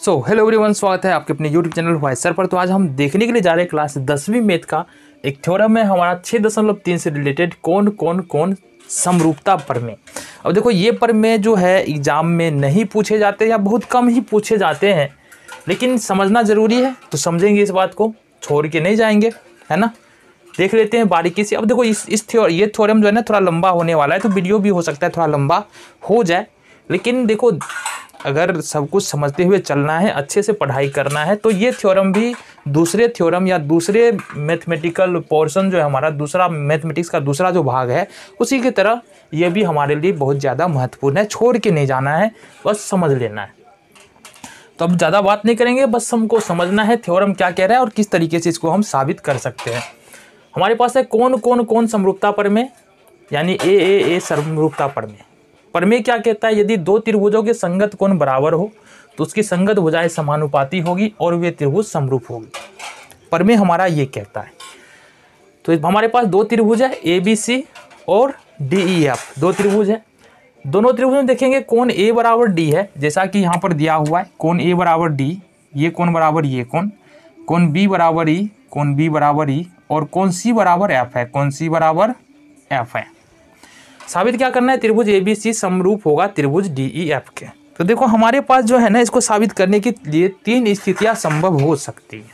Hello everyone, स्वागत है आपके अपने यूट्यूब चैनल वाइस सर पर। तो आज हम देखने के लिए जा रहे हैं क्लास 10वीं मैथ का एक थ्योरम है हमारा 6.3 से रिलेटेड कौन समरूपता प्रमेय। अब देखो, ये प्रमेय जो है एग्जाम में नहीं पूछे जाते या बहुत कम ही पूछे जाते हैं, लेकिन समझना ज़रूरी है। तो समझेंगे, इस बात को छोड़ के नहीं जाएंगे, है ना। देख लेते हैं बारीकी से। अब देखो, ये थ्योरम जो है ना थोड़ा लंबा होने वाला है, तो वीडियो भी हो सकता है थोड़ा लंबा हो जाए। लेकिन देखो, अगर सब कुछ समझते हुए चलना है, अच्छे से पढ़ाई करना है, तो ये थ्योरम भी दूसरे थ्योरम या दूसरे मैथमेटिकल पोर्शन जो है हमारा, दूसरा मैथमेटिक्स का दूसरा जो भाग है, उसी की तरह ये भी हमारे लिए बहुत ज़्यादा महत्वपूर्ण है। छोड़ के नहीं जाना है, बस समझ लेना है। तो अब ज़्यादा बात नहीं करेंगे, बस हमको समझना है थ्योरम क्या कह रहा है और किस तरीके से इसको हम साबित कर सकते हैं। हमारे पास है कौन समरूपता प्रमेय, यानी ए समरूपता प्रमेय। प्रमेय क्या कहता है? यदि दो त्रिभुजों के संगत कोण बराबर हो तो उसकी संगत भुजाएं समानुपाती होगी और वे त्रिभुज समरूप होगी। प्रमेय हमारा ये कहता है। तो हमारे पास दो त्रिभुज है, ABC और DEF। दो त्रिभुज है, दोनों त्रिभुज में देखेंगे कोण A बराबर D है, जैसा कि यहाँ पर दिया हुआ है। कोण A बराबर D, ये कोण बराबर ये कोण B बराबर E, कोण B बराबर E, और कोण C बराबर F है, कोण C बराबर F है। साबित क्या करना है? त्रिभुज ABC समरूप होगा त्रिभुज DEF के। तो देखो, हमारे पास जो है ना, इसको साबित करने के लिए तीन स्थितियां संभव हो सकती है।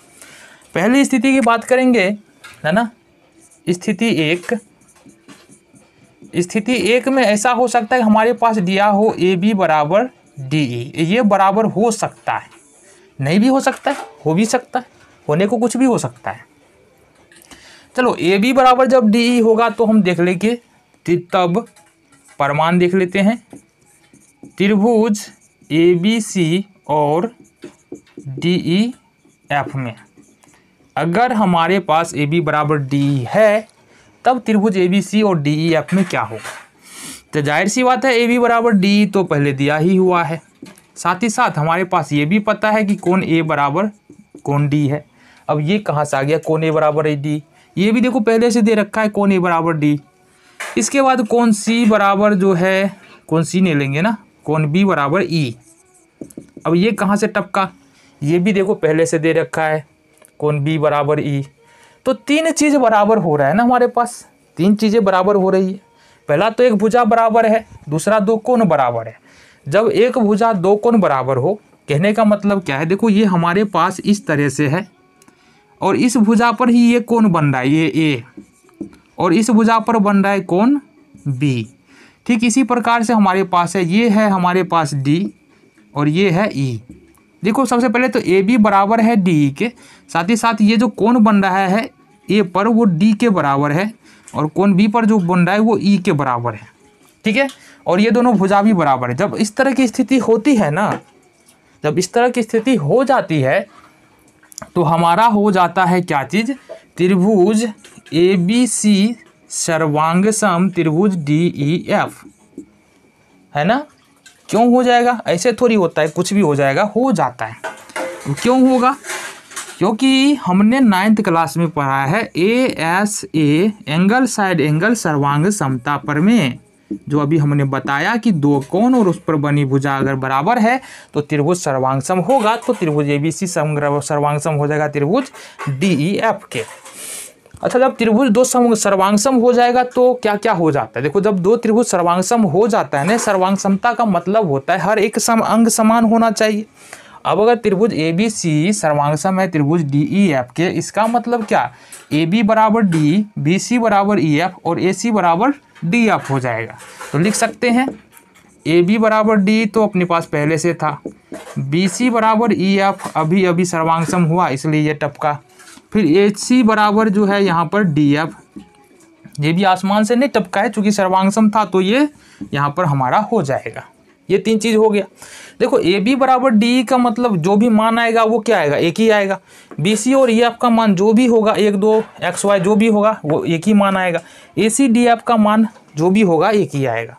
पहली स्थिति की बात करेंगे, है ना। स्थिति एक में ऐसा हो सकता है कि हमारे पास दिया हो AB बराबर DE। ये बराबर हो सकता है, नहीं भी हो सकता है, हो भी सकता है, होने को कुछ भी हो सकता है। चलो, AB बराबर जब DE होगा तो हम देख लेंगे, तब प्रमाण देख लेते हैं। त्रिभुज ABC और DEF में अगर हमारे पास AB बराबर DE है, तब त्रिभुज ABC और DEF में क्या होगा? तो जाहिर सी बात है, AB बराबर DE तो पहले दिया ही हुआ है। साथ ही साथ हमारे पास ये भी पता है कि कोण A बराबर कोण D है। अब ये कहाँ से आ गया कोण A बराबर D? ये भी देखो पहले से दे रखा है, कोण A बराबर D। इसके बाद कोण C बराबर जो है, कोण C नहीं लेंगे ना, कोण B बराबर E। अब ये कहाँ से टपका? ये भी देखो पहले से दे रखा है, कोण B बराबर E। तो तीन चीज़ बराबर हो रहा है ना हमारे पास, तीन चीज़ें बराबर हो रही है। पहला तो एक भुजा बराबर है, दूसरा दो कोण बराबर है। जब एक भुजा दो कोण बराबर हो, कहने का मतलब क्या है? देखो, ये हमारे पास इस तरह से है और इस भुजा पर ही ये कोण बन रहा है, ये A, और इस भुजा पर बन रहा है कोण B। ठीक इसी प्रकार से हमारे पास है, ये है हमारे पास D और ये है E। देखो, सबसे पहले तो AB बराबर है DE के, साथ ही साथ ये जो कोण बन रहा है A पर वो D के बराबर है, और कोण B पर जो बन रहा है वो E के बराबर है। ठीक है, और ये दोनों भुजा भी बराबर है। जब इस तरह की स्थिति होती है ना, जब इस तरह की स्थिति हो जाती है, तो हमारा हो जाता है क्या चीज़? त्रिभुज ABC सर्वांग सम त्रिभुज DEF, है ना। क्यों हो जाएगा? ऐसे थोड़ी होता है, कुछ भी हो जाएगा, हो जाता है। क्यों होगा? क्योंकि हमने 9th क्लास में पढ़ा है ASA एंगल साइड एंगल सर्वांग समता प्रमेय, जो अभी हमने बताया कि दो कोण और उस पर बनी भुजा अगर बराबर है तो त्रिभुज सर्वांग सम होगा। तो त्रिभुज ABC सर्वांग सम हो जाएगा त्रिभुज DEF के। अच्छा, जब त्रिभुज दो सर्वांग सम हो जाएगा तो क्या क्या हो जाता है? देखो, जब दो त्रिभुज सर्वांग सम हो जाता है ना, सर्वांग समता का मतलब होता है हर एक अंग समान होना चाहिए। अब अगर त्रिभुज ABC सर्वांग सम है त्रिभुज DEF के, इसका मतलब क्या? AB बराबर D, BC बराबर EF और AC बराबर DF हो जाएगा। तो लिख सकते हैं AB बराबर D तो अपने पास पहले से था, BC बराबर EF अभी अभी सर्वांग सम हुआ इसलिए ये टपका, फिर AC बराबर जो है यहाँ पर DF, ये भी आसमान से नहीं टपका है, चूंकि सर्वांग सम था तो ये यहाँ पर हमारा हो जाएगा। ये तीन चीज़ हो गया। देखो, AB बराबर DE का मतलब जो भी मान आएगा वो क्या आएगा? एक ही आएगा। BC और EF का मान जो भी होगा, 1 2 XY जो भी होगा वो एक ही मान आएगा। AC DF का मान जो भी होगा एक ही आएगा।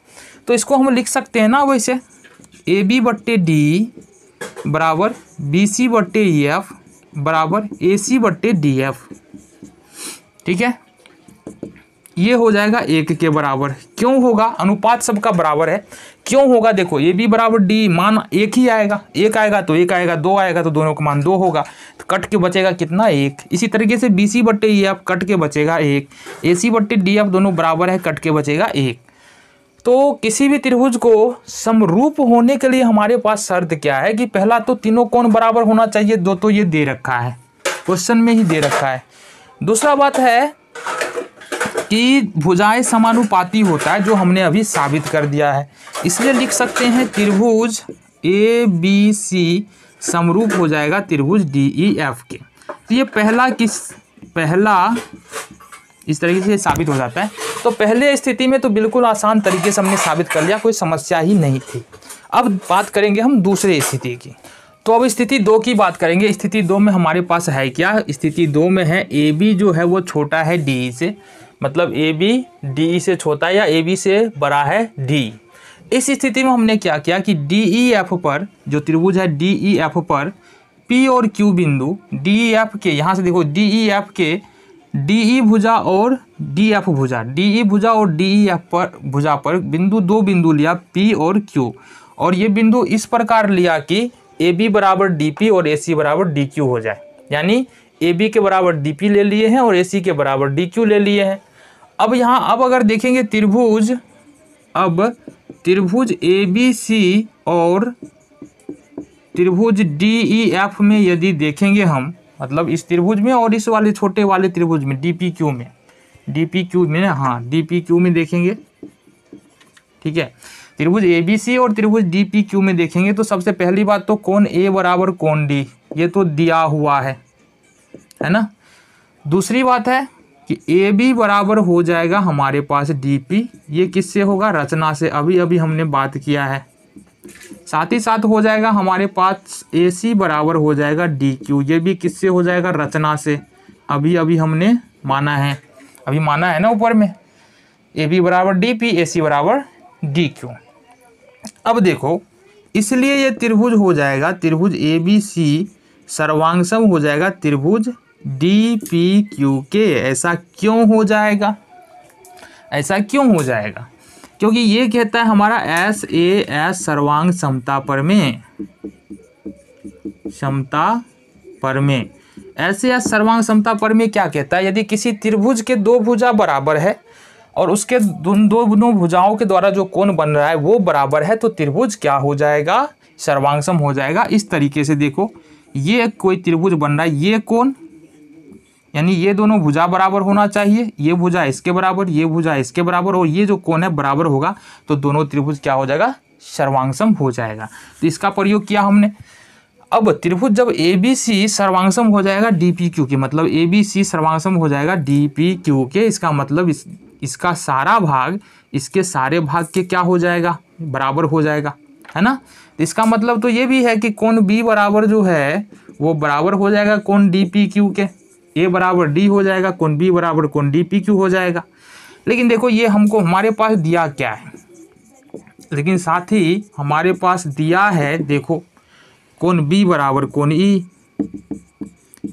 तो इसको हम लिख सकते हैं ना वैसे, AB बट्टे DE बराबर BC बट्टे EF बराबर AC बट्टे DF। ठीक है, ये हो जाएगा 1 के बराबर। क्यों होगा? अनुपात सबका बराबर है, क्यों होगा? देखो ए बी बराबर डी, मान 1 ही आएगा, 1 आएगा तो 1 आएगा, 2 आएगा तो दोनों का मान 2 होगा, तो कट के बचेगा कितना? 1। इसी तरीके से बी सी बट्टे ई एफ कट के बचेगा 1, ए सी बट्टे डी एफ दोनों बराबर है, कट के बचेगा 1। तो किसी भी त्रिभुज को समरूप होने के लिए हमारे पास शर्त क्या है कि पहला तो तीनों कोण बराबर होना चाहिए, दो तो ये दे रखा है, क्वेश्चन में ही दे रखा है। दूसरा बात है कि भुजाएं समानुपाती होता है, जो हमने अभी साबित कर दिया है। इसलिए लिख सकते हैं त्रिभुज ए बी सी समरूप हो जाएगा त्रिभुज डी ई एफ के। तो ये पहला इस तरीके से साबित हो जाता है। तो पहले स्थिति में तो बिल्कुल आसान तरीके से हमने साबित कर लिया, कोई समस्या ही नहीं थी। अब बात करेंगे हम दूसरे स्थिति की। तो अब स्थिति 2 की बात करेंगे। स्थिति 2 में हमारे पास है क्या? स्थिति 2 में है ए बी जो है वो छोटा है डी ई से, मतलब ए बी डी ई से छोटा है या ए बी से बड़ा है डी। इस स्थिति में हमने क्या किया कि डी ई एफ पर, जो त्रिभुज है डी ई एफ पर पी और क्यू बिंदु डी ई एफ के, यहाँ से देखो डी ई एफ के डी ई भुजा और डी एफ भुजा, डी ई भुजा और डी ई एफ पर भुजा पर बिंदु, 2 बिंदु लिया पी और क्यू, और ये बिंदु इस प्रकार लिया कि ए बी बराबर डी पी और ए सी बराबर डी क्यू हो जाए। यानी ए बी के बराबर डी पी ले लिए हैं और ए सी के बराबर डी क्यू ले लिए हैं। अब अगर देखेंगे त्रिभुज ए बी सी और त्रिभुज डी ई एफ में यदि देखेंगे हम, मतलब इस त्रिभुज में और इस वाले छोटे वाले त्रिभुज में डी पी क्यू में हाँ डी पी क्यू में देखेंगे, ठीक है। त्रिभुज ए बी सी और त्रिभुज डी पी क्यू में देखेंगे तो सबसे पहली बात तो कोण ए बराबर कोण डी, ये तो दिया हुआ है ना। दूसरी बात है कि ए बी बराबर हो जाएगा हमारे पास डी पी, ये किससे होगा? रचना से, अभी अभी हमने बात किया है। साथ ही साथ हो जाएगा हमारे पास ए सी बराबर हो जाएगा डी क्यू, ये भी किससे हो जाएगा? रचना से, अभी अभी हमने माना है, अभी माना है ना ऊपर में, ए बी बराबर डी पी, ए सी बराबर डी क्यू। अब देखो, इसलिए ये त्रिभुज हो जाएगा, त्रिभुज ए बी सी सर्वांगसम हो जाएगा त्रिभुज डी पी क्यू के। ऐसा क्यों हो जाएगा? क्योंकि ये कहता है हमारा एस ए एस सर्वांग समता पर में एस ए एस सर्वांग समता पर में क्या कहता है? यदि किसी त्रिभुज के 2 भुजा बराबर है और उसके दोनों भुजाओं के द्वारा जो कोण बन रहा है वो बराबर है, तो त्रिभुज क्या हो जाएगा? सर्वांगसम हो जाएगा। इस तरीके से देखो, ये कोई त्रिभुज बन रहा है, ये कोण यानी ये दोनों भुजा बराबर होना चाहिए, ये भुजा इसके बराबर, ये भुजा इसके बराबर, और ये जो कोण है बराबर होगा, तो दोनों त्रिभुज क्या हो जाएगा? सर्वांगसम हो जाएगा। तो इसका प्रयोग किया हमने। अब त्रिभुज जब ए बी सी सर्वांगसम हो जाएगा डी पी क्यू के, मतलब ए बी सी सर्वांगसम हो जाएगा डी पी क्यू के, इसका मतलब इसका सारा भाग इसके सारे भाग के क्या हो जाएगा? बराबर हो जाएगा, है ना। इसका मतलब तो ये भी है कि कोण बी बराबर जो है वो बराबर हो जाएगा कोण डी पी क्यू के, ए बराबर डी हो जाएगा, कोण बी बराबर कोण डी पी क्यू हो जाएगा। लेकिन देखो ये हमको हमारे पास दिया क्या है, लेकिन साथ ही हमारे पास दिया है, देखो कोण बी बराबर कोण ई,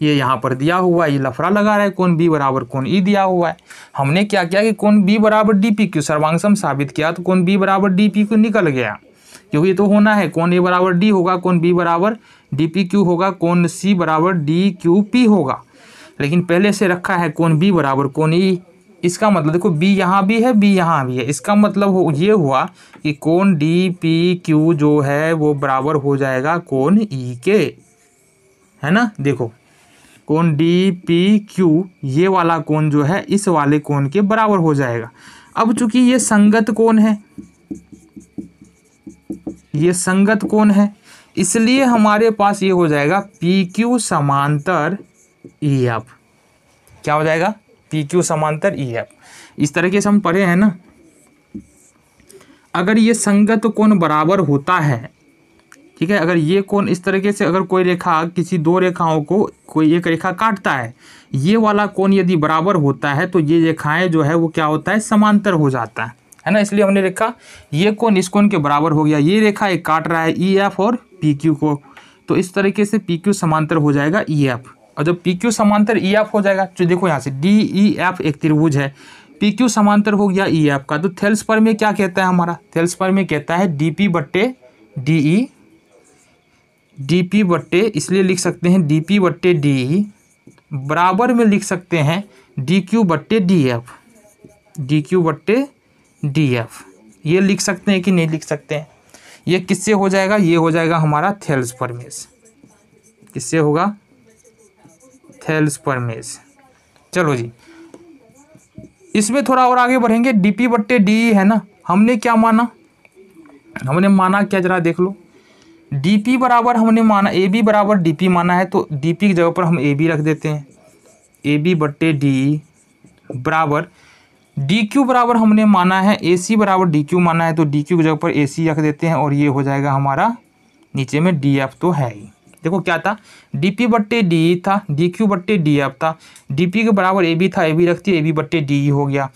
ये यहाँ पर दिया हुआ है, ये लफड़ा लगा रहा है, कोण बी बराबर कोण ई दिया हुआ है। हमने क्या किया कि कोण बी बराबर डी पी क्यू सर्वांगसम साबित किया, तो कोण बी बराबर डी पी क्यू निकल गया, क्योंकि ये तो होना है, कोण ए बराबर डी होगा, कोण बी बराबर डी पी क्यू होगा, कोण सी बराबर डी क्यू पी होगा। लेकिन पहले से रखा है कोण बी बराबर कोण ई, इसका मतलब देखो बी यहाँ भी है, बी यहाँ भी है, इसका मतलब ये हुआ कि कोण डी पी क्यू जो है वो बराबर हो जाएगा कोण ई के, है ना। देखो कोण डी पी क्यू ये वाला कोण जो है इस वाले कोण के बराबर हो जाएगा। अब चूंकि ये संगत कोण है, ये संगत कोण है, इसलिए हमारे पास ये हो जाएगा पी क्यू समांतर ई एफ। क्या हो जाएगा? पी क्यू समांतर ई एफ। इस तरीके से हम पढ़े हैं ना। अगर ये संगत कोण बराबर होता है, ठीक है, अगर ये कोण इस तरीके से, अगर कोई रेखा किसी 2 रेखाओं को कोई एक रेखा काटता है, ये वाला कोण यदि बराबर होता है तो ये रेखाएं जो है वो क्या होता है? समांतर हो जाता है ना। इसलिए हमने लिखा ये कोण इस कोण के बराबर हो गया, ये रेखा एक काट रहा है ई एफ और पी क्यू को, तो इस तरीके से पी क्यू समांतर हो जाएगा ई एफ। और जब पी क्यू समांतर ई एफ हो जाएगा, तो देखो यहाँ से डी ई एफ एक त्रिभुज है, पी क्यू समांतर हो गया ई एफ का। तो थेल्स पर में क्या कहता है हमारा, थेल्स पर में कहता है डी पी बट्टे डी ई, डी पी बट्टे इसलिए लिख सकते हैं डी पी बट्टे डी ई बराबर में लिख सकते हैं डी क्यू बट्टे डी एफ, डी क्यू बट्टे डी एफ। ये लिख सकते हैं कि नहीं लिख सकते हैं। ये किससे हो जाएगा, ये हो जाएगा हमारा थेल्स परमेस। किससे होगा, थेल्स परमेस। चलो जी, इसमें थोड़ा और आगे बढ़ेंगे। डीपी बट्टे डी है ना, हमने क्या माना, हमने माना क्या जरा देख लो। डीपी बराबर हमने माना ए बी बराबर डीपी माना है, तो डीपी की जगह पर हम ए बी रख देते हैं। ए बी बट्टे डी बराबर डी क्यू बराबर हमने माना है ए सी बराबर डी क्यू माना है, तो डी क्यू की जगह पर ए सी रख देते हैं। और ये हो जाएगा हमारा नीचे में डी एफ तो है ही। देखो क्या था, डी पी बट्टे डी था, डी क्यू बट्टे डी एफ था, डी पी के बराबर ए बी था, ए बी रखती है ए बी बट्टे डी हो गया।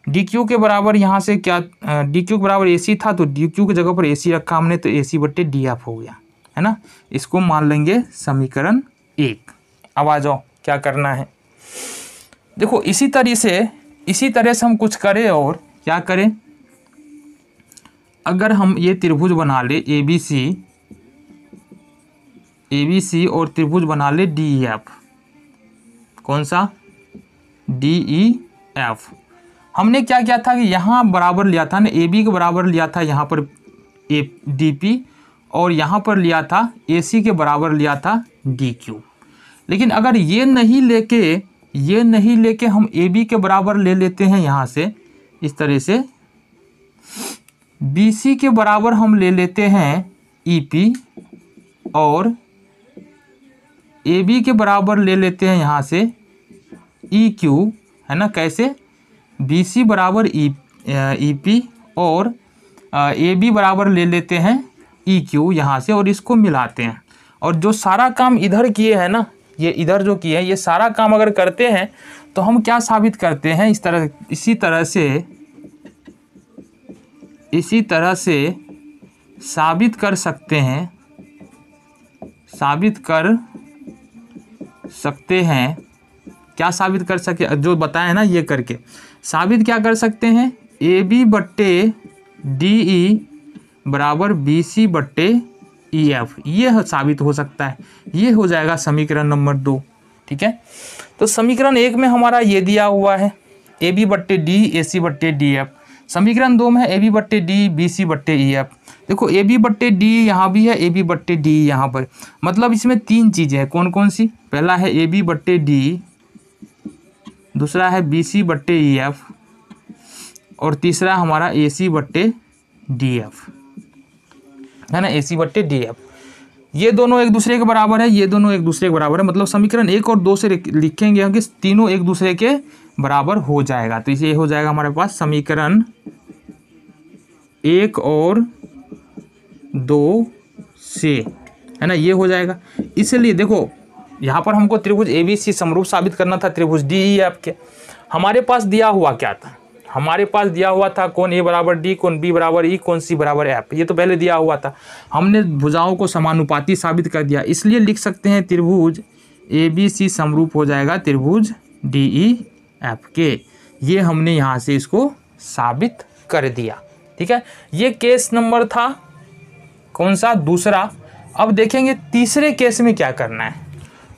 डी क्यू के बराबर यहाँ से क्या, डी क्यू के बराबर ए सी था, तो डी क्यू की जगह पर ए सी रखा हमने, तो ए सी बट्टे डी एफ हो गया, है ना। इसको मान लेंगे समीकरण 1। अब आ जाओ क्या करना है। देखो इसी तरह से हम कुछ करें, और क्या करें, अगर हम ये त्रिभुज बना ले ए बी सी और त्रिभुज बना ले डी ई एफ। कौन सा, डी ई एफ। हमने क्या किया था कि यहाँ बराबर लिया था ना, ए बी के बराबर लिया था यहाँ पर ए डी पी, और यहाँ पर लिया था ए सी के बराबर लिया था डी क्यू। लेकिन अगर ये नहीं लेके हम ए बी के बराबर ले लेते हैं यहाँ से, इस तरह से बी सी के बराबर हम ले लेते हैं ई पी, और ए बी के बराबर ले लेते हैं यहाँ से ई क्यू, है ना। कैसे, बी सी बराबर ई पी और ए बी बराबर ले लेते हैं ई क्यू यहाँ से, और इसको मिलाते हैं। और जो सारा काम इधर किए हैं ना, ये इधर जो किए हैं, ये सारा काम अगर करते हैं तो हम क्या साबित करते हैं, इसी तरह से साबित कर सकते हैं, क्या साबित कर सके, जो बताए ना ये करके साबित क्या कर सकते हैं, ए बी बट्टे डी ई बराबर बी सी बट्टे ई एफ। ये साबित हो सकता है। ये हो जाएगा समीकरण नंबर 2। ठीक है, तो समीकरण 1 में हमारा ये दिया हुआ है ए बी बट्टे डी ए सी बट्टे डी एफ। समीकरण 2 में है ए बी बट्टे डी बी सी बट्टे ई एफ। देखो ए बी बट्टे डी यहाँ भी है, ए बी बट्टे डी यहाँ पर, मतलब इसमें 3 चीज़ें हैं। कौन कौन सी, पहला है ए बी बट्टे डी, दूसरा है बी सी बट्टे ई एफ, और तीसरा हमारा ए सी बट्टे डी एफ, है ना, ए सी बट्टे डी एफ। ये दोनों एक दूसरे के बराबर है, ये दोनों एक दूसरे के बराबर है, मतलब समीकरण 1 और 2 से लिखेंगे कि तीनों एक दूसरे के बराबर हो जाएगा। तो इसे हो जाएगा हमारे पास समीकरण 1 और 2 से, है ना, ये हो जाएगा। इसलिए देखो यहाँ पर हमको त्रिभुज ए बी सी समरूप साबित करना था त्रिभुज डी ई एफ के। हमारे पास दिया हुआ क्या था, हमारे पास दिया हुआ था कौन ए बराबर डी, कौन बी बराबर ई, कौन सी बराबर एफ। ये तो पहले दिया हुआ था। हमने भुजाओं को समानुपाती साबित कर दिया, इसलिए लिख सकते हैं त्रिभुज ए बी सी समरूप हो जाएगा त्रिभुज डी ई एफ के। ये हमने यहाँ से इसको साबित कर दिया। ठीक है, ये केस नंबर था कौन सा, दूसरा। अब देखेंगे तीसरे केस में क्या करना है।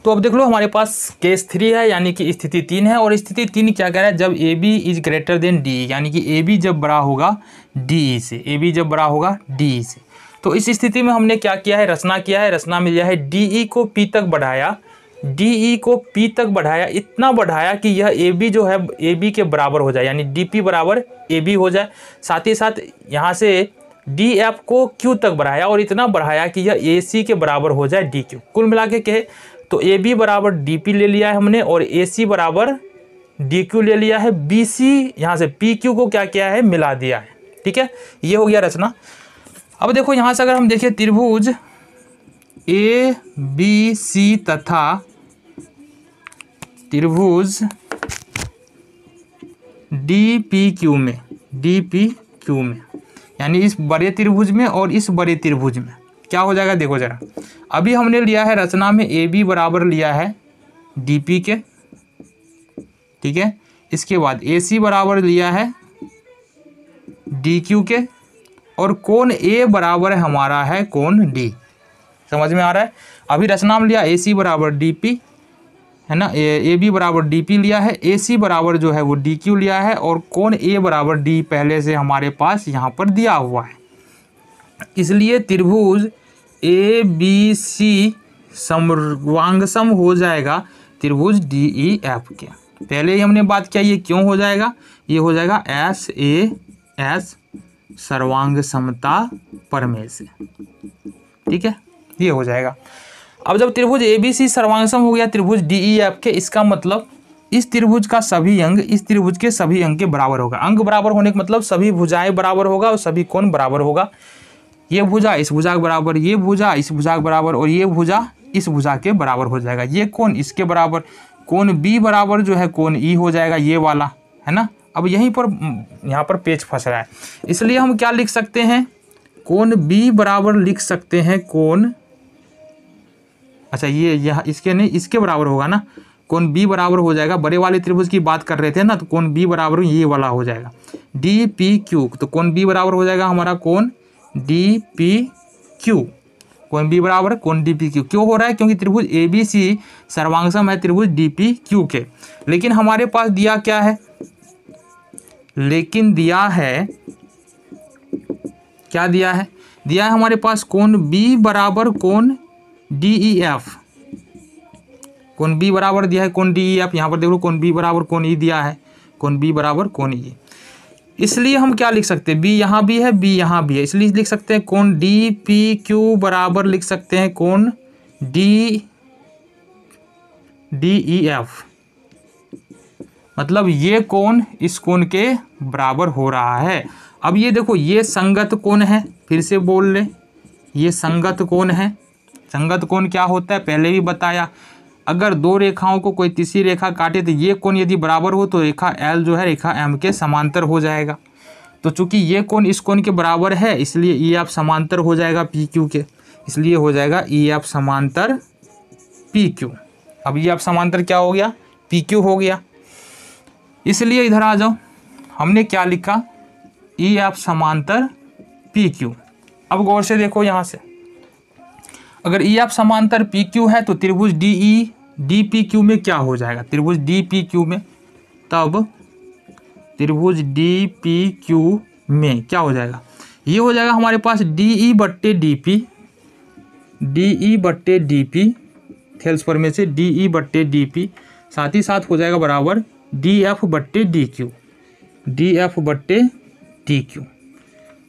तो अब देख लो हमारे पास केस 3 है, यानी कि स्थिति 3 है, और स्थिति 3 क्या कह रहा है, जब a b is greater than d, यानी कि ए बी जब बड़ा होगा डी से, ए बी जब बड़ा होगा डी से। तो इस स्थिति में हमने क्या किया है, रचना किया है। रचना में लिया है डी ई को पी तक बढ़ाया, डी ई को पी तक बढ़ाया, इतना बढ़ाया कि यह ए बी जो है ए बी के बराबर हो जाए, यानी डी पी बराबर ए बी हो जाए। साथ ही साथ यहाँ से डी एफ को क्यू तक बढ़ाया, और इतना बढ़ाया कि यह ए सी के बराबर हो जाए डी क्यू। कुल मिला के कहे तो ए बी बराबर डी पी ले लिया है हमने, और ए सी बराबर डी क्यू ले लिया है। बी सी यहाँ से पी क्यू को क्या किया है, मिला दिया है। ठीक है, ये हो गया रचना। अब देखो यहाँ से अगर हम देखें त्रिभुज ए बी सी तथा त्रिभुज डी पी क्यू में, यानी इस बड़े त्रिभुज में और इस बड़े त्रिभुज में क्या हो जाएगा, देखो जरा। अभी हमने लिया है रचना में ए बी बराबर लिया है डी पी के, ठीक है, इसके बाद AC बराबर लिया है DQ के, और कोण A बराबर हमारा है कोण D। समझ में आ रहा है। अभी रचनाम लिया AC बराबर DP है ना, AB बराबर DP लिया है, AC बराबर जो है वो DQ लिया है, और कोण A बराबर D पहले से हमारे पास यहाँ पर दिया हुआ है। इसलिए त्रिभुज ABC सर्वांगसम हो जाएगा त्रिभुज DEF के। पहले ही हमने बात किया, ये क्यों हो जाएगा, ये हो जाएगा SAS सर्वांग समता प्रमेय से। ठीक है, ये हो जाएगा। अब जब त्रिभुज ABC सर्वांगसम हो गया त्रिभुज DEF के, इसका मतलब इस त्रिभुज का सभी अंग इस त्रिभुज के सभी अंग के बराबर होगा। अंग बराबर होने का मतलब सभी भुजाएं बराबर होगा और सभी कोण बराबर होगा। ये भुजा इस भुजा के बराबर, ये भुजा इस भुजा के बराबर, और ये भुजा इस भुजा के बराबर हो जाएगा। ये कोण इसके बराबर, कोण B बराबर जो है कोण E हो जाएगा, ये वाला है ना। अब यहीं पर यहाँ पर पेच फंस रहा है, इसलिए हम क्या लिख सकते हैं, कोण B बराबर लिख सकते हैं कोण, अच्छा ये यहाँ इसके नहीं, इसके बराबर होगा ना, कोण B बराबर हो जाएगा, बड़े वाले त्रिभुज की बात कर रहे थे ना, तो कोण B बराबर ये वाला हो जाएगा DPQ। तो कोण B बराबर हो जाएगा हमारा कोण DPQ। कोण B बराबर कोण DPQ क्यों हो रहा है, क्योंकि त्रिभुज ABC सर्वांगसम है त्रिभुज DPQ के। लेकिन हमारे पास दिया क्या है, लेकिन दिया है क्या दिया है, दिया है हमारे पास कोण B बराबर कोण DEF। कोण B बराबर दिया है कोण DEF, यहाँ पर देखो कोण B बराबर कोण E दिया है, कोण B बराबर कोण E। इसलिए हम क्या लिख सकते हैं, B यहाँ भी है, B यहाँ भी है, इसलिए लिख सकते हैं कोण DPQ बराबर लिख सकते हैं कोण DEF। मतलब ये कोण इस कोण के बराबर हो रहा है। अब ये देखो, ये संगत कोण है, फिर से बोल ले, ये संगत कोण है। संगत कोण क्या होता है पहले भी बताया, अगर दो रेखाओं को कोई तीसरी रेखा काटे तो ये कोण यदि बराबर हो तो रेखा L जो है रेखा M के समांतर हो जाएगा। तो चूंकि ये कोण इस कोण के बराबर है, इसलिए EF समांतर हो जाएगा PQ के, इसलिए हो जाएगा EF समांतर PQ। अब EF समांतर क्या हो गया, PQ हो गया। इसलिए इधर आ जाओ, हमने क्या लिखा, EF समांतर PQ। अब गौर से देखो, यहाँ से अगर EF समांतर PQ है तो त्रिभुज DPQ में क्या हो जाएगा, त्रिभुज DPQ में, तब त्रिभुज DPQ में क्या हो जाएगा, ये हो जाएगा हमारे पास DE बट्टे DP, थेल्स प्रमेय से DE बट्टे DP, साथ ही साथ हो जाएगा बराबर DF बट्टे DQ।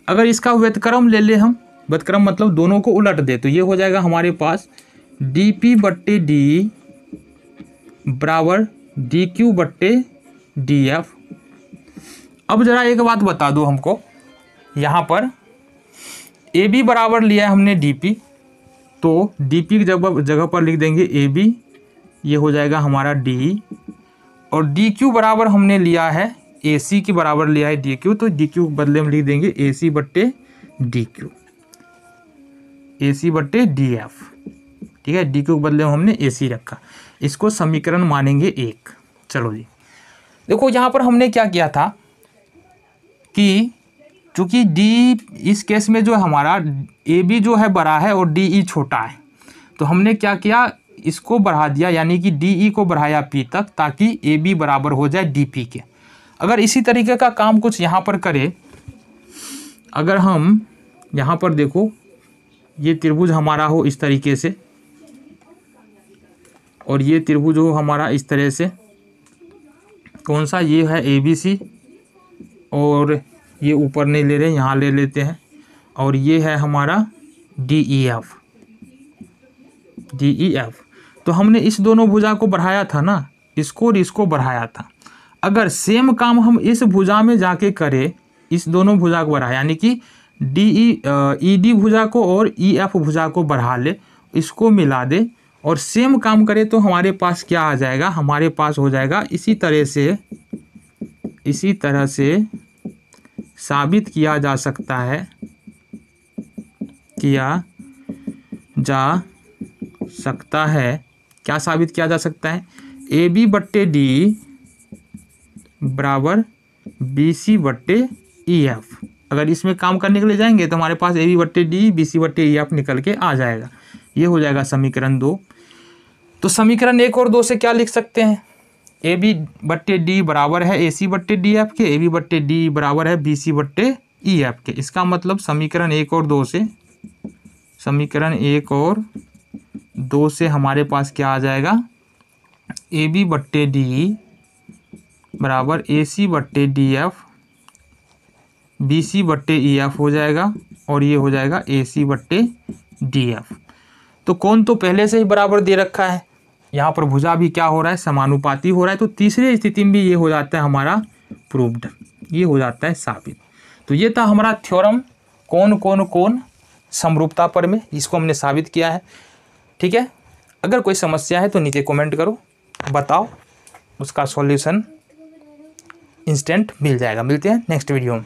अगर इसका व्युत्क्रम ले ले हम, व्युत्क्रम मतलब दोनों को उलट दे, तो ये हो जाएगा हमारे पास DP बट्टे DE बराबर DQ बट्टे DF। अब जरा एक बात बता दो हमको, यहाँ पर AB बराबर लिया है हमने DP, तो DP की जगह पर लिख देंगे AB, ये हो जाएगा हमारा DE, और DQ बराबर हमने लिया है AC के बराबर लिया है DQ, तो DQ बदले में लिख देंगे AC बट्टे DQ, AC बट्टे DF। ठीक है, DQ के बदले में हमने AC रखा, इसको समीकरण मानेंगे 1। चलो जी, देखो यहाँ पर हमने क्या किया था कि चूंकि D इस केस में जो है हमारा AB जो है बड़ा है और DE छोटा है, तो हमने क्या किया, इसको बढ़ा दिया, यानी कि DE को बढ़ाया P तक, ताकि AB बराबर हो जाए DP के। अगर इसी तरीके का काम कुछ यहाँ पर करें, अगर हम यहाँ पर देखो, ये त्रिभुज हमारा हो इस तरीके से, और ये त्रिभुज हो हमारा इस तरह से, कौन सा, ये है ABC, और ये ऊपर नहीं ले रहे, यहाँ ले लेते हैं, और ये है हमारा DEF। तो हमने इस दोनों भुजा को बढ़ाया था ना, इसको और इसको बढ़ाया था। अगर सेम काम हम इस भुजा में जाके करें, इस दोनों भुजा को बढ़ाया, यानी कि ED भुजा को और EF भुजा को बढ़ा ले, इसको मिला दे और सेम काम करे, तो हमारे पास क्या आ जाएगा, हमारे पास हो जाएगा इसी तरह से साबित किया जा सकता है, क्या साबित किया जा सकता है, AB बट्टे D बराबर बी सी बट्टे ई एफ। अगर इसमें काम करने के लिए जाएंगे तो हमारे पास ए बी बट्टे डी बी सी बट्टे ई एफ निकल के आ जाएगा। ये हो जाएगा समीकरण 2। तो समीकरण 1 और 2 से क्या लिख सकते हैं, ए बी बट्टे डी बराबर है ए सी बट्टे डी एफ के, ए बी बट्टे डी बराबर है बी सी बट्टे ई एफ के। इसका मतलब समीकरण 1 और 2 से, समीकरण 1 और 2 से हमारे पास क्या आ जाएगा, ए बी बट्टे डी बराबर ए सी बट्टे डी एफ बी सी बट्टे ई एफ हो जाएगा, और ये हो जाएगा ए सी बट्टे डी एफ। तो कोण तो पहले से ही बराबर दे रखा है, यहाँ पर भुजा भी क्या हो रहा है, समानुपाती हो रहा है। तो तीसरी स्थिति में भी ये हो जाता है हमारा प्रूव्ड, ये हो जाता है साबित। तो ये था हमारा थ्योरम कोण समरूपता पर में, इसको हमने साबित किया है। ठीक है, अगर कोई समस्या है तो नीचे कमेंट करो, बताओ, उसका सॉल्यूशन इंस्टेंट मिल जाएगा। मिलते हैं नेक्स्ट वीडियो में।